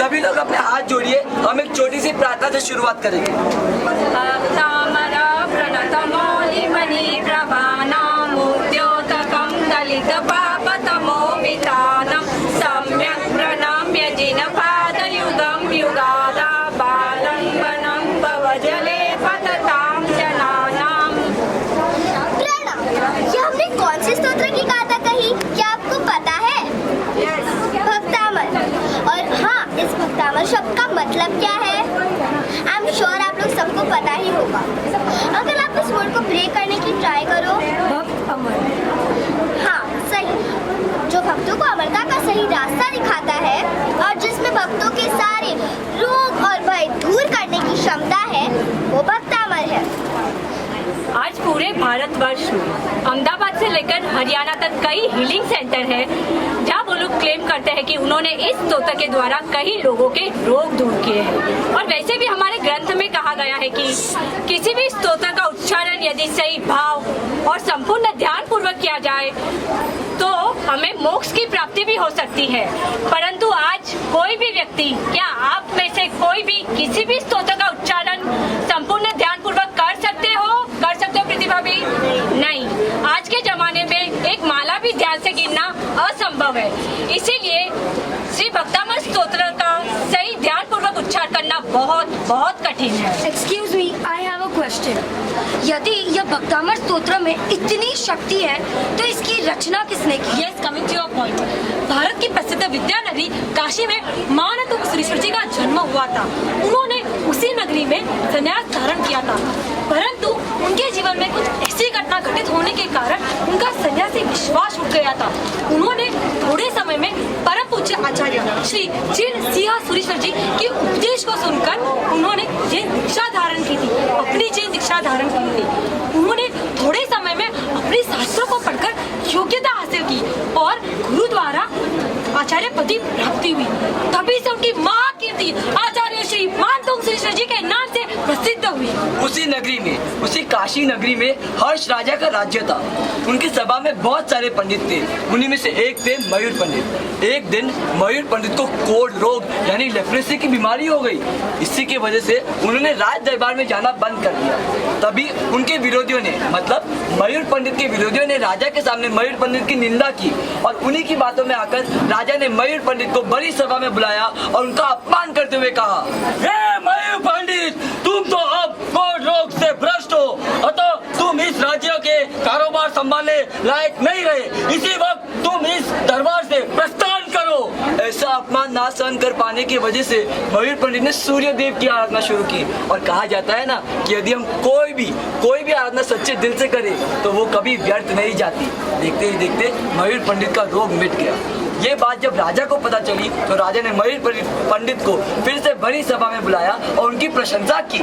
सभी लोग अपने हाथ जोड़िए, हम एक छोटी सी प्रार्थना से शुरुआत करेंगे। शब्द का मतलब क्या है? आई एम श्योर आप लोग सबको पता ही होगा। अगर आप इस वर्ड को ब्रेक करने की ट्राई करो। भक्त अमर। हाँ सही, जो भक्तों को अमरता का सही रास्ता दिखाता है और जिसमें भक्तों के सारे रोग और भय दूर करने की क्षमता है, वो भक्त अमर है। आज पूरे भारतवर्ष में अहमदाबाद से लेकर हरियाणा तक कई हीलिंग सेंटर है जहाँ वो लोग क्लेम करते हैं कि उन्होंने इस स्तोत्र के द्वारा कई लोगों के रोग दूर किए हैं। और वैसे भी हमारे ग्रंथ में कहा गया है कि किसी भी स्तोत्र का उच्चारण यदि सही भाव और संपूर्ण ध्यान पूर्वक किया जाए तो हमें मोक्ष की प्राप्ति भी हो सकती है। परंतु आज कोई भी व्यक्ति, क्या आप में से कोई भी किसी भी स्तोत्र का उच्चारण संपूर्ण ध्यान पूर्वक कर सकते हो प्रतिभा भी? नहीं। आज के जमाने में एक माला भी ध्यान से गिनना असंभव है। इसीलिए श्री भक्तामर स्तोत्र का सही ध्यान पूर्वक उच्चार करना बहुत बहुत कठिन है। Excuse me, I have a question. यदि यह भक्तामर स्तोत्र में इतनी शक्ति है तो इसकी रचना किसने की? Yes, coming to your point. Bharat की प्रसिद्ध विद्या नगरी काशी में महानतुंग सुरेश्वर जी का जन्म हुआ था। उन्होंने उसी नगरी में संन्यास धारण किया था, परंतु उनके जीवन में कुछ ऐसी घटना घटित होने के कारण उनका सन्यासी विश्वास उठ गया था। उन्होंने थोड़े समय में परम पूज्य आचार्य श्री जिन सिंह सुरेश्वर जी के उपदेश को सुनकर उन्होंने जैन दीक्षा धारण की थी, अपनी जैन दीक्षा धारण की थी। उन्होंने थोड़े समय में अपने शास्त्रों को पढ़कर योग्यता हासिल की और गुरु द्वारा आचार्य पदी प्राप्ति हुई। तभी से उनकी महाकीर्ति आचार्य श्री महानतुंग सुरेश्वर जी के नाम से प्रसिद्ध हुई। उसी नगरी में, उसी काशी नगरी में हर्ष राजा का राज्य था। उनकी सभा में बहुत सारे पंडित थे। उन्हीं में से एक थे मयूर पंडित। एक दिन मयूर पंडित को कोढ़ रोग यानी लेप्रेसी की बीमारी हो गई। इसी की वजह से उन्होंने राज दरबार में जाना बंद कर दिया। तभी उनके विरोधियों ने, मतलब मयूर पंडित के विरोधियों ने राजा के सामने मयूर पंडित की निंदा की और उन्हीं की बातों में आकर राजा ने मयूर पंडित को बड़ी सभा में बुलाया और उनका अपमान करते हुए कहा, हे मयूर पंडित, तुम तो अब कोढ़ रोग से भ्रष्ट हो, अतः तुम इस राज्य के कारोबार संभालने लायक नहीं रहे। इसी वक्त तुम इस दरबार से प्रस्थान करो। ऐसा अपमान ना सहन कर पाने की वजह से मयूर पंडित ने सूर्य देव की आराधना शुरू की। और कहा जाता है ना कि यदि हम कोई भी आराधना सच्चे दिल से करें तो वो कभी व्यर्थ नहीं जाती। देखते ही देखते मयूर पंडित का रोग मिट गया। ये बात जब राजा को पता चली तो राजा ने मयूर पंडित को फिर से बड़ी सभा में बुलाया और उनकी प्रशंसा की।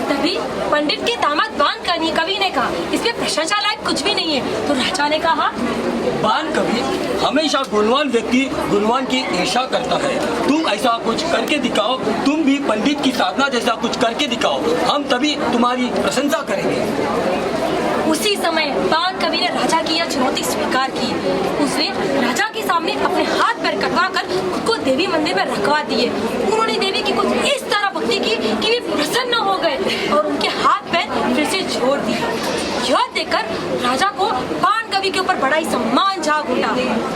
तभी पंडित के दामाद बान कवि ने कहा, इसमें प्रशंसा लायक कुछ भी नहीं है। तो राजा ने कहा, बान कवि हमेशा गुणवान व्यक्ति गुणवान की ईर्ष्या करता है। तुम ऐसा कुछ करके दिखाओ, तुम भी पंडित की साधना जैसा कुछ करके दिखाओ, हम तभी तुम्हारी प्रशंसा करेंगे। उसी समय बान कवि ने राजा की यह चुनौती स्वीकार की। उसने राजा के सामने अपने हाथ पैर कटवा कर खुद को देवी मंदिर में रखवा दिए। उन्होंने देवी की कुछ इस तरह भक्ति की कि वे प्रसन्न हो गए और उनके हाथ पैर फिर से जोड़ दिए। यह देखकर राजा को बान कवि के ऊपर बड़ा ही सम्मान जाग उठा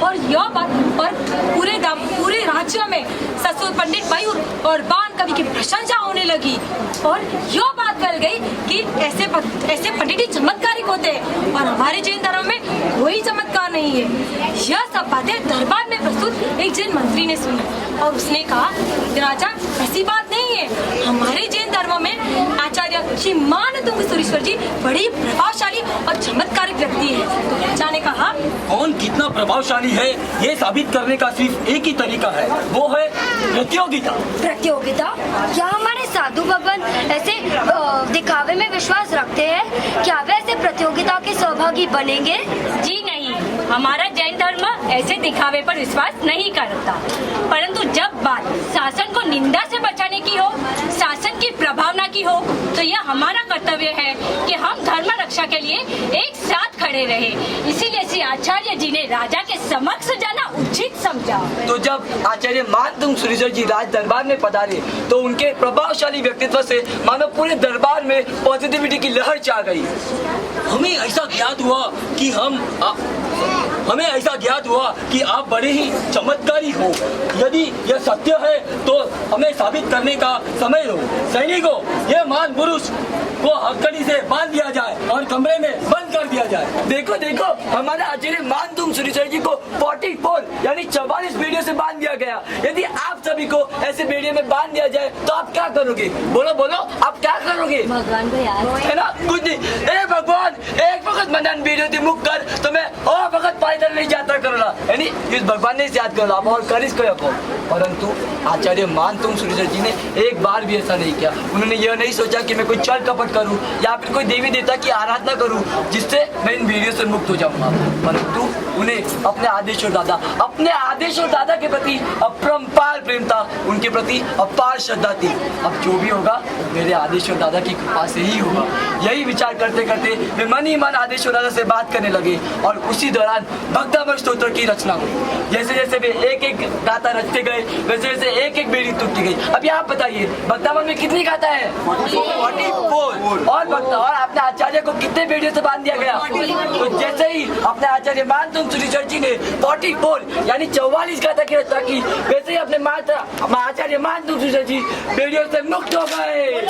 और यह बात पर पूरे राज्य में ससुर पंडित मयूर और बान कवि की प्रशंसा होने लगी। और यह बात फैल गई कि ऐसे पंडित ही चमत्कारिक होते हैं और हमारे जैन धर्म में कोई चमत्कार नहीं है। यह सब बातें दरबार में प्रस्तुत एक जैन मंत्री ने सुनी और उसने कहा, राजा ऐसी बात नहीं है, हमारे जैन धर्म में आचार्य श्री महानतुंग सुरेश्वर जी बड़ी प्रभावशाली और चमत्कारिक व्यक्ति है। तो राजा ने कहा, कौन कितना प्रभावशाली है ये साबित करने का सिर्फ एक ही तरीका है, वो है प्रतियोगिता। प्रतियोगिता? क्या हमारे साधु भगवान ऐसे दिखावे में विश्वास रखते हैं? क्या वे ऐसे प्रतियोगिता के सहभागी बनेंगे? जी नहीं, हमारा जैन धर्म ऐसे दिखावे पर विश्वास नहीं करता। परंतु जब बात शासन को निंदा से बचाने की हो, शासन की प्रभावना की हो, तो यह हमारा कर्तव्य है कि हम धर्म रक्षा के लिए एक साथ खड़े रहे। इसीलिए श्री आचार्य जी ने राजा के समक्ष जाना उचित समझा। तो जब आचार्य मानतुंग सूरीश्वर जी राज दरबार में पधारे तो उनके प्रभावशाली व्यक्तित्व से मानो पूरे दरबार में पॉजिटिविटी की लहर छा गई। हमें ऐसा ज्ञात हुआ कि आप बड़े ही चमत्कारी हो। यदि यह सत्य है तो हमें साबित करने का समय हो। सैनिकों, यह महान पुरुष को हथकड़ी से बांध दिया जाए और कमरे में बंद कर दिया जाए। देखो देखो, हमारे आचार्य मानतुंग सूरीश्वर जी को 44 यानी 44 बेड़ियों से बांध दिया गया। यदि आप सभी को ऐसे बेड़ियों में बांध दिया जाए तो आप क्या करोगे? बोलो बोलो, आप क्या करोगे? भगवान को याद है ना, कुछ नहीं। ए भगवान, एक वक्त मनन बेड़ियों थी मुख कर तो मैं और वक्त पैदल नहीं जाता करला, यानी इस भगवान ने याद कर और कर इसको रखो। परंतु आचार्य मानतुंग सूरीश्वर जी ने एक बार भी ऐसा नहीं किया। उन्होंने यह नहीं सोचा कि मैं कोई छल कपट करूं या फिर कोई देवी देवता की आराधना करूं जिससे मैं इन वीडियो से मुक्त हो जाऊंगा। परंतु उन्हें अपने आदेशों दादा के प्रति अपरंपार प्रेम था, उनके प्रति अपार श्रद्धा थी। अब जो भी होगा मेरे आदेशों दादा की कृपा से ही होगा। यही विचार करते करते वे मन ही मन आदेशों दादा से बात करने लगे और उसी दौरान भक्तामृत स्तोत्र की रचना हुई। जैसे जैसे वे एक एक गाथा रचते गए वैसे वैसे एक एक बेड़ी टूटती गई। अभी आप बताइए भक्तामृत में कितनी गाथा है? 44। और अपने आचार्य को कितने बेड़ियों से बांध दिया गया? तो जैसे ही अपने आचार्य मानतुंग सूरीश्वर जी ने 44 यानी 44 गाथा की रचना की, वैसे ही अपने आचार्य मानतुंग सूरीश्वर जी बेड़ियों से मुक्त हो गए।